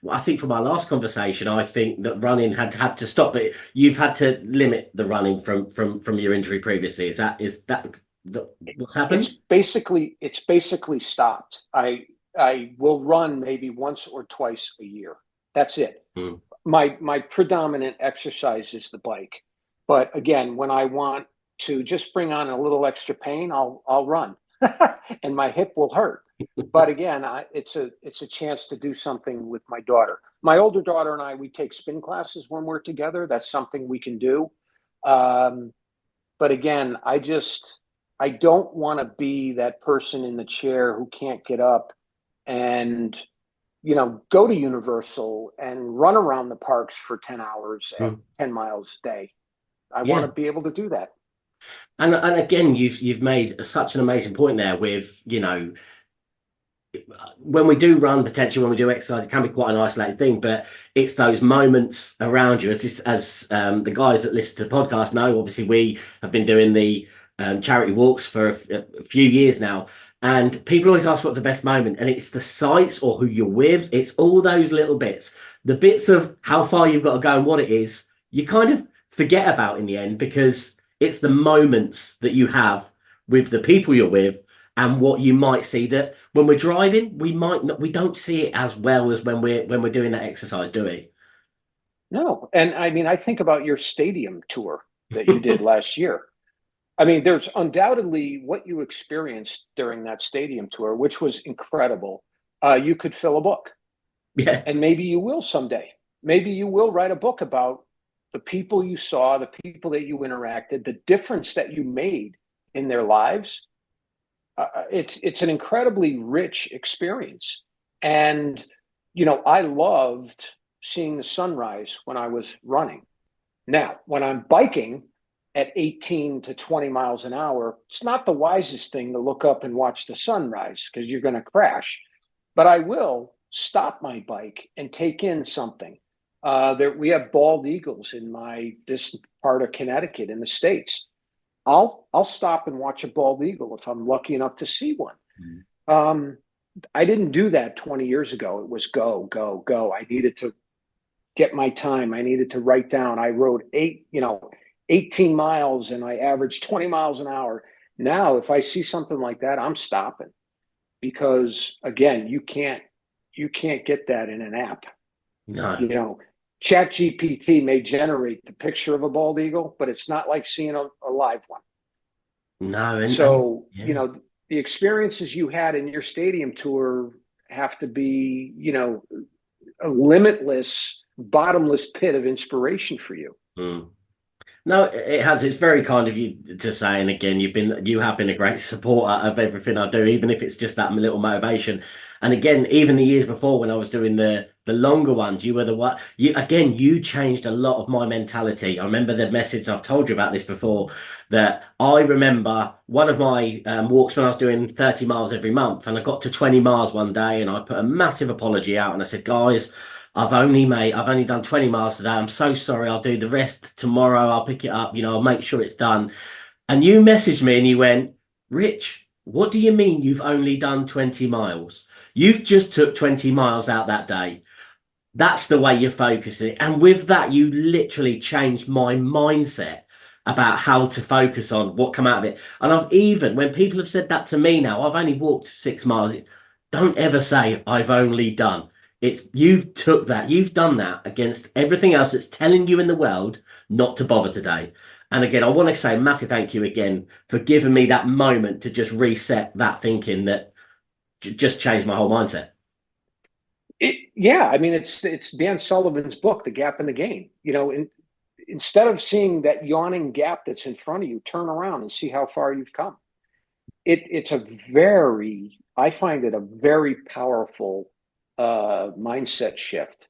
I think from our last conversation, I think that running had to stop, but you've had to limit the running from your injury previously. Is that what's happened? It's basically stopped. I will run maybe once or twice a year. That's it. Mm. My predominant exercise is the bike. But again, when I want to just bring on a little extra pain, I'll run, and my hip will hurt. But again, it's a chance to do something with my daughter. My older daughter and we take spin classes when we're together. That's something we can do. Um, but again, I don't want to be that person in the chair who can't get up and go to Universal and run around the parks for 10 hours at Mm. 10 miles a day. I want Yeah. to be able to do that. And again, you've made such an amazing point there with, when we do run, potentially when we do exercise, it can be quite an isolated thing, but it's those moments around you. As the guys that listen to the podcast know, obviously we have been doing the charity walks for a few years now, and people always ask what's the best moment, and it's the sights or who you're with. It's all those little bits, the bits of how far you've got to go and what it is. You kind of forget about in the end because it's the moments that you have with the people you're with and what you might see that when we're driving, we don't see it as well as when we're doing that exercise, do we? No. And I mean, I think about your stadium tour that you did last year. I mean, there's undoubtedly what you experienced during that stadium tour, which was incredible. You could fill a book, Yeah. and maybe you will someday. Maybe you will write a book about the people you saw, the people that you interacted, the difference that you made in their lives. It's an incredibly rich experience, and I loved seeing the sunrise when I was running. Now, when I'm biking at 18 to 20 miles an hour, it's not the wisest thing to look up and watch the sunrise because you're going to crash. But I will stop my bike and take in something. We have bald eagles in this part of Connecticut in the States. I'll stop and watch a bald eagle if I'm lucky enough to see one. Mm. Um, I didn't do that 20 years ago. It was go, go, go. I needed to get my time. I needed to write down. I rode 18 miles and I averaged 20 miles an hour. Now, if I see something like that, I'm stopping because again, you can't get that in an app. No, You know, Chat GPT may generate the picture of a bald eagle, but it's not like seeing a live one. no, and So, yeah. the experiences you had in your stadium tour have to be, a limitless, bottomless pit of inspiration for you. Mm. No, it has. It's very kind of you to say. And again, you have been a great supporter of everything I do, even if it's just that little motivation. And again, even the years before when I was doing the longer ones, you were the one. You changed a lot of my mentality. I remember the message. I've told you about this before. That I remember one of my walks when I was doing 30 miles every month, and I got to 20 miles one day, and I put a massive apology out, and I said, guys. I've only done 20 miles today. I'm so sorry. I'll do the rest tomorrow. I'll pick it up. I'll make sure it's done. And you messaged me and you went, Rich, what do you mean you've only done 20 miles? You've just took 20 miles out that day. That's the way you're focusing. And with that, you literally changed my mindset about how to focus on what come out of it. And when people have said that to me now, I've only walked 6 miles. Don't ever say I've only done. You've done that against everything else that's telling you in the world not to bother today. And again, I want to say a massive thank you again for giving me that moment to just reset that thinking that just changed my whole mindset. Yeah, I mean, it's Dan Sullivan's book, The Gap in the Gain. Instead of seeing that yawning gap that's in front of you, turn around and see how far you've come. I find it a very powerful mindset shift.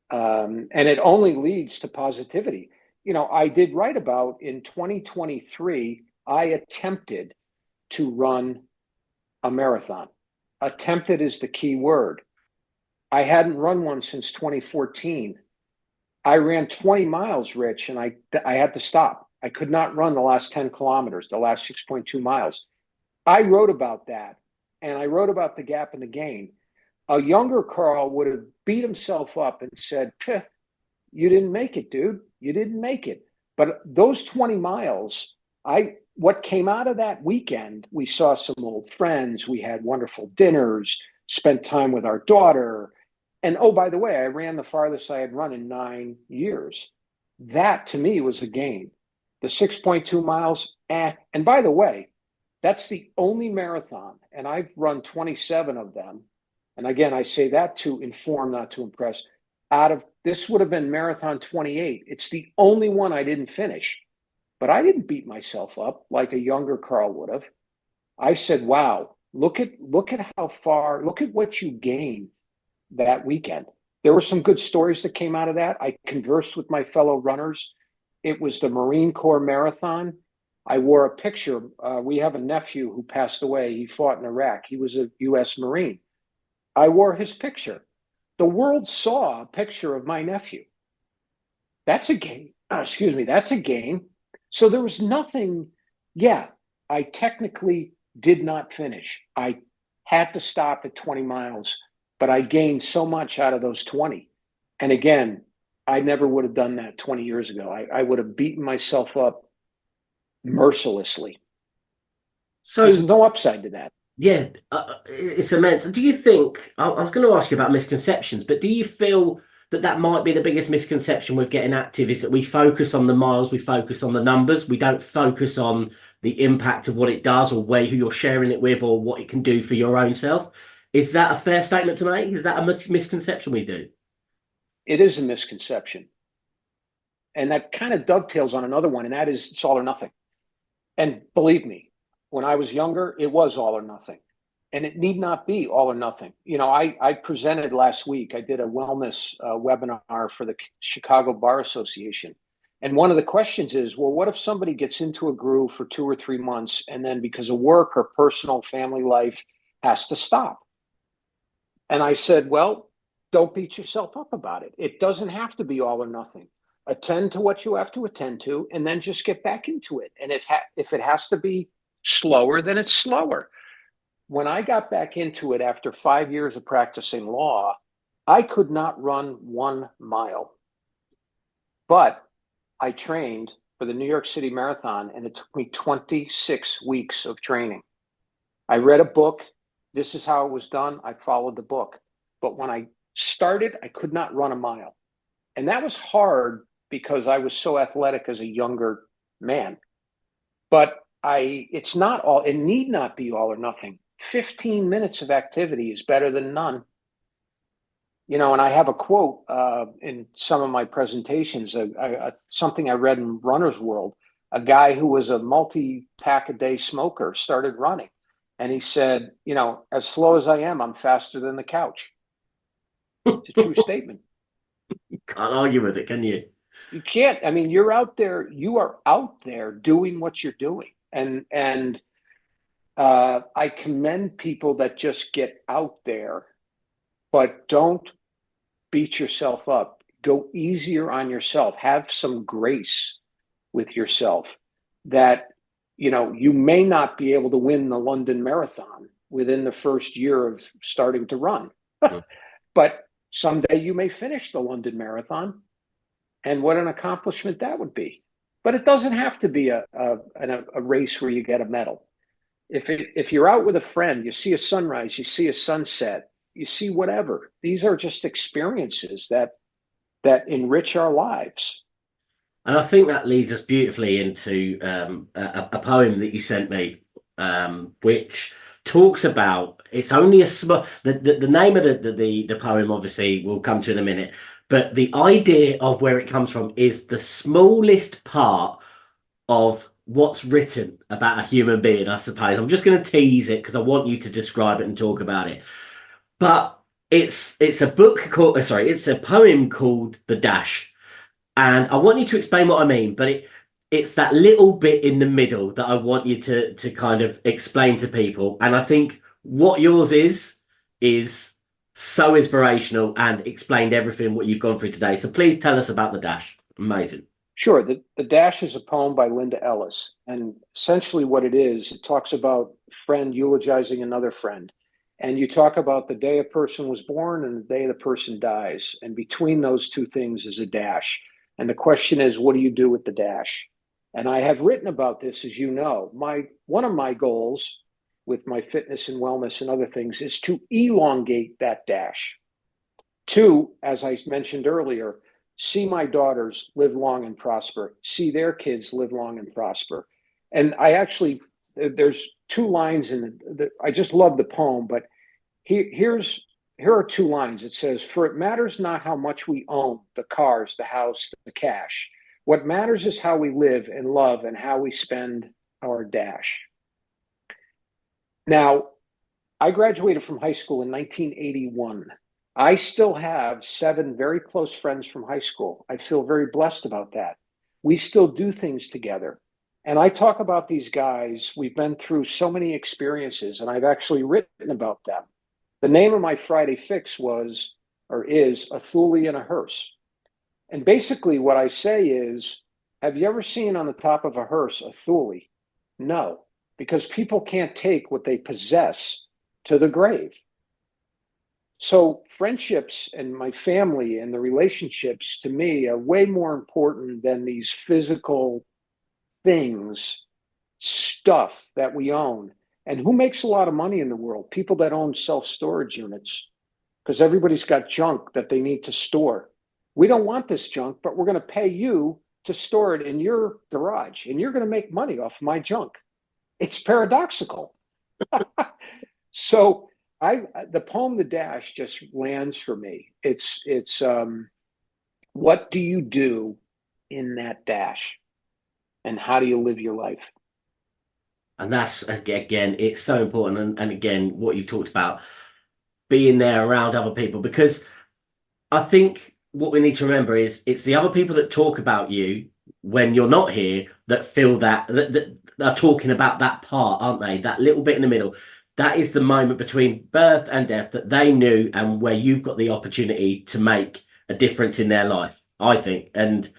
And it only leads to positivity. I did write about in 2023, I attempted to run a marathon. Attempted is the key word. I hadn't run one since 2014. I ran 20 miles, Rich, and I had to stop. I could not run the last 10 kilometers, the last 6.2 miles. I wrote about that and I wrote about the gap and the gain. A younger Carl would have beat himself up and said, you didn't make it, dude. You didn't make it. But those 20 miles, what came out of that weekend, we saw some old friends. We had wonderful dinners, spent time with our daughter. And oh, by the way, I ran the farthest I had run in 9 years. That to me was a gain. The 6.2 miles, And by the way, that's the only marathon, and I've run 27 of them. And again, I say that to inform, not to impress. Out of this would have been marathon 28. It's the only one I didn't finish, but I didn't beat myself up like a younger Carl would have. I said, wow, look at how far, look at what you gained that weekend. There were some good stories that came out of that. I conversed with my fellow runners. It was the Marine Corps Marathon. I wore a picture. We have a nephew who passed away. He fought in Iraq. He was a U.S. Marine. I wore his picture. The world saw a picture of my nephew. That's a gain. Excuse me. That's a gain. So there was nothing. Yeah, I technically did not finish. I had to stop at 20 miles, but I gained so much out of those 20. And again, I never would have done that 20 years ago. I would have beaten myself up mercilessly. So there's no upside to that. Yeah, it's immense. Do you think, I was going to ask you about misconceptions, but do you feel that that might be the biggest misconception with getting active, is that we focus on the miles, we focus on the numbers, we don't focus on the impact of what it does, or who you're sharing it with, or what it can do for your own self? Is that a fair statement to make? Is that a misconception we do? It is a misconception. And that kind of dovetails on another one, and that is it's all or nothing. And believe me, when I was younger, it was all or nothing. And it need not be all or nothing. You know, I presented last week. I did a wellness webinar for the Chicago Bar Association. And one of the questions is, well, what if somebody gets into a groove for 2 or 3 months and then because of work or personal family life has to stop? And I said, well, don't beat yourself up about it. It doesn't have to be all or nothing. Attend to what you have to attend to and then just get back into it. And if it has to be slower, then it's slower. When I got back into it after 5 years of practicing law, I could not run 1 mile. But I trained for the New York City Marathon, and it took me 26 weeks of training. I read a book. This is how it was done. I followed the book. But when I started, I could not run a mile. And that was hard because I was so athletic as a younger man. But it's not all, it need not be all or nothing. 15 minutes of activity is better than none. You know, and I have a quote in some of my presentations, something I read in Runner's World. A guy who was a multi-pack-a-day smoker started running. And he said, you know, as slow as I am, I'm faster than the couch. It's a true statement. You can't argue with it, can you? You can't. I mean, you are out there doing what you're doing. And I commend people that just get out there, but don't beat yourself up. Go easier on yourself. Have some grace with yourself that, you know, you may not be able to win the London Marathon within the first year of starting to run, but someday you may finish the London Marathon. And what an accomplishment that would be. But it doesn't have to be a race where you get a medal. If you're out with a friend, you see a sunrise, you see a sunset, you see whatever. These are just experiences that enrich our lives. And I think that leads us beautifully into a poem that you sent me, which talks about, it's only a small, the name of the poem obviously we'll come to in a minute, but the idea of where it comes from is the smallest part of what's written about a human being, I suppose. I'm just going to tease it because I want you to describe it and talk about it. But it's a poem called The Dash. And I want you to explain what I mean, but it's that little bit in the middle that I want you to kind of explain to people. And I think what yours is so inspirational and explained everything what you've gone through today. So please tell us about The Dash. Amazing. Sure. The Dash is a poem by Linda Ellis. And essentially, what it is, it talks about a friend eulogizing another friend. And you talk about the day a person was born and the day the person dies. And between those two things is a dash. And the question is, what do you do with the dash? And I have written about this, as you know. One of my goals with my fitness and wellness and other things is to elongate that dash. Two, as I mentioned earlier, see my daughters live long and prosper, see their kids live long and prosper. And I actually, there's two lines in I just love the poem, but here are two lines. It says, "For it matters not how much we own, the cars, the house, the cash. What matters is how we live and love and how we spend our dash." Now, I graduated from high school in 1981. I still have 7 very close friends from high school. I feel very blessed about that. We still do things together. And I talk about these guys. We've been through so many experiences, and I've actually written about them. The name of my Friday Fix was, or is, A Thule and a Hearse. And basically what I say is, have you ever seen on the top of a hearse a Thule? No, because people can't take what they possess to the grave. So friendships and my family and the relationships to me are way more important than these physical things, stuff that we own. And who makes a lot of money in the world? People that own self-storage units, because everybody's got junk that they need to store. We don't want this junk, but we're going to pay you to store it in your garage, and you're going to make money off my junk. It's paradoxical. So the poem "The Dash" just lands for me. It's what do you do in that dash, and how do you live your life? And that's, again, it's so important. And again, what you've talked about, being there around other people, because I think what we need to remember is it's the other people that talk about you when you're not here that feel that are talking about that part, aren't they? That little bit in the middle. That is the moment between birth and death that they knew, and where you've got the opportunity to make a difference in their life, I think. And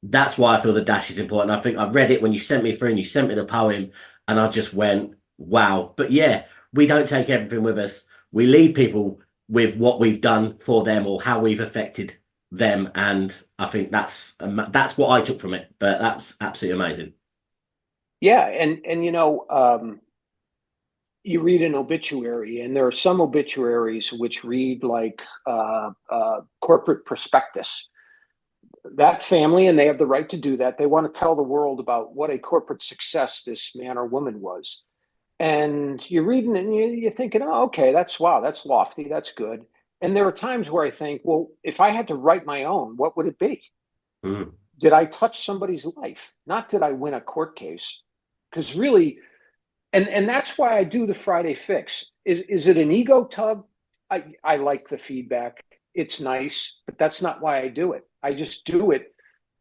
that's why I feel the dash is important. I think I read it when you sent me through and you sent me the poem, and I just went, wow. But yeah, we don't take everything with us. We leave people with what we've done for them or how we've affected them. And I think that's what I took from it. But that's absolutely amazing. Yeah, and you read an obituary, and there are some obituaries which read like corporate prospectus. That family, and they have the right to do that, they want to tell the world about what a corporate success this man or woman was. And you're reading it and you're thinking, oh, okay, wow, that's lofty, that's good. And there are times where I think, well, if I had to write my own, what would it be? Mm. Did I touch somebody's life? Not did I win a court case? Because really, and that's why I do the Friday Fix. Is it an ego tug? I like the feedback. It's nice, but that's not why I do it. I just do it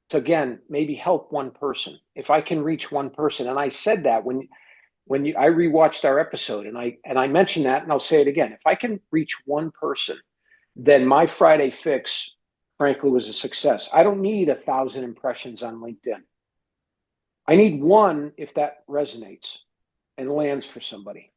to, again, maybe help one person. If I can reach one person, and I said that I rewatched our episode, and I mentioned that, and I'll say it again. If I can reach one person, then my Friday Fix, frankly, was a success. I don't need 1,000 impressions on LinkedIn. I need one if that resonates and lands for somebody.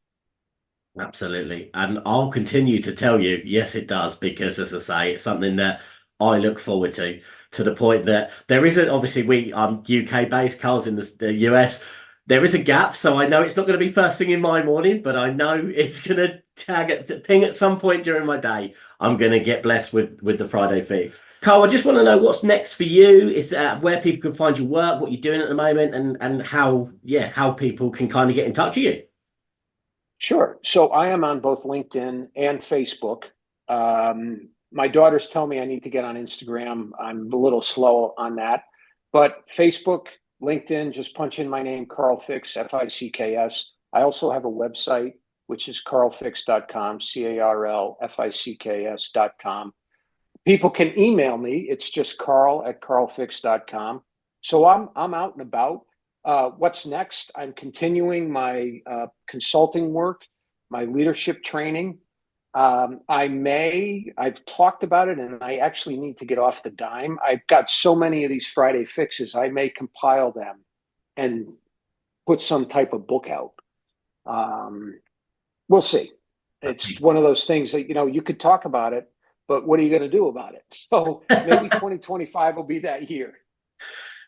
Absolutely. And I'll continue to tell you, yes, it does, because as I say, it's something that I look forward to the point that there isn't, obviously, I'm UK based, Carl's in the US. There is a gap, so I know it's not going to be first thing in my morning, but I know it's going to ping at some point during my day. I'm going to get blessed with the Friday Fix. Carl, I just want to know what's next for you. Is where people can find your work, what you're doing at the moment, and how people can kind of get in touch with you. Sure. So I am on both LinkedIn and Facebook. My daughters tell me I need to get on Instagram. I'm a little slow on that, but Facebook, LinkedIn, just punch in my name, Carl Ficks, Ficks. I also have a website, which is carlficks.com, CarlFicks.com. People can email me. It's just carl@carlficks.com. So I'm out and about. What's next? I'm continuing my consulting work, my leadership training. I've talked about it, and I actually need to get off the dime. I've got so many of these Friday fixes, I may compile them and put some type of book out. We'll see. It's one of those things that, you could talk about it, but what are you going to do about it? So maybe 2025 will be that year.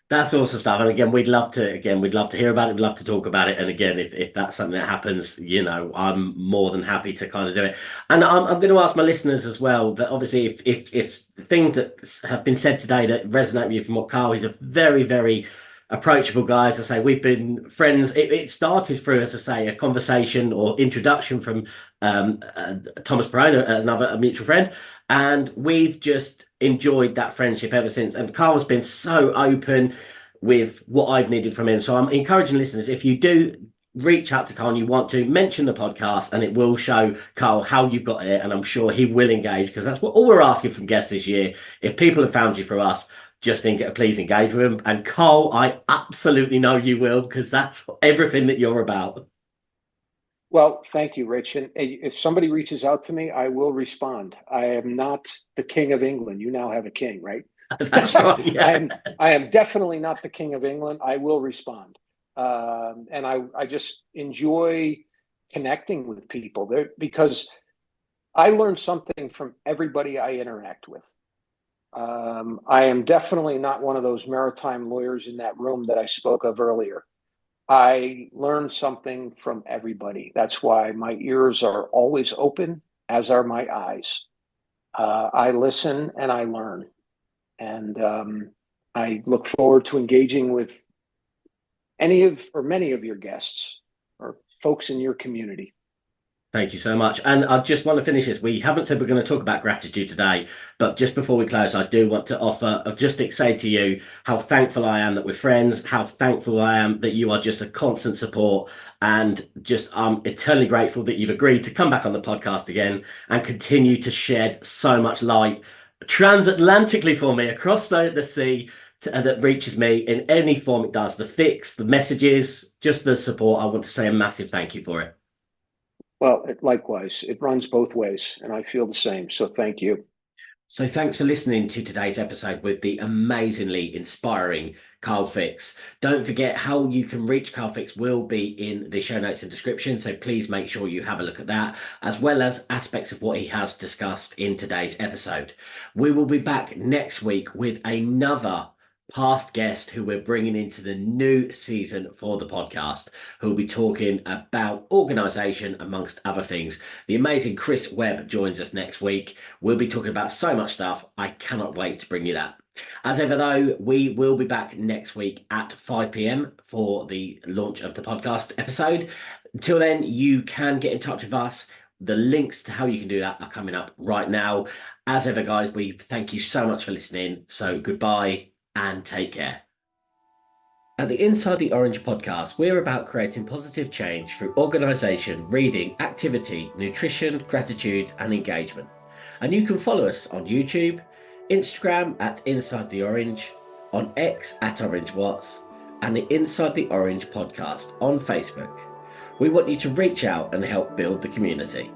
That's awesome stuff. And again, we'd love to hear about it. We'd love to talk about it. And again, if that's something that happens, I'm more than happy to kind of do it. And I'm going to ask my listeners as well that obviously if things that have been said today that resonate with you from what Carl is a very, very approachable guy. As I say, we've been friends. It started through, as I say, a conversation or introduction from Thomas Brown, a mutual friend. And we've just enjoyed that friendship ever since. And Carl's been so open with what I've needed from him. So I'm encouraging listeners, if you do reach out to Carl and you want to mention the podcast, and it will show Carl how you've got it. And I'm sure he will engage, because that's what all we're asking from guests this year. If people have found you through us, please engage with him. And Carl, I absolutely know you will, because that's everything that you're about. Well, thank you, Rich. And if somebody reaches out to me, I will respond. I am not the King of England. You now have a king, right? That's right. Yeah. I am definitely not the King of England. I will respond. And I just enjoy connecting with people there, because I learn something from everybody I interact with. I am definitely not one of those maritime lawyers in that room that I spoke of earlier. I learn something from everybody. That's why my ears are always open, as are my eyes. I listen and I learn. And I look forward to engaging with any of or many of your guests or folks in your community. Thank you so much. And I just want to finish this. We haven't said we're going to talk about gratitude today, but just before we close, I do want to say to you how thankful I am that we're friends, how thankful I am that you are just a constant support, and just I'm eternally grateful that you've agreed to come back on the podcast again and continue to shed so much light transatlantically for me across the sea that reaches me in any form it does. The fix, the messages, just the support. I want to say a massive thank you for it. Well, likewise, it runs both ways, and I feel the same. So thank you. So thanks for listening to today's episode with the amazingly inspiring Carl Ficks. Don't forget, how you can reach Carl Ficks will be in the show notes and description. So please make sure you have a look at that, as well as aspects of what he has discussed in today's episode. We will be back next week with another past guest who we're bringing into the new season for the podcast, who will be talking about organisation amongst other things. The amazing Chris Webb joins us next week. We'll be talking about so much stuff. I cannot wait to bring you that. As ever, though, we will be back next week at 5 p.m. for the launch of the podcast episode. Until then, you can get in touch with us. The links to how you can do that are coming up right now. As ever, guys, we thank you so much for listening. So goodbye and take care. At the Inside the Orange podcast, we're about creating positive change through organisation, reading, activity, nutrition, gratitude and engagement. And you can follow us on YouTube, Instagram at Inside the Orange, on X at Orange Watts, and the Inside the Orange podcast on Facebook. We want you to reach out and help build the community.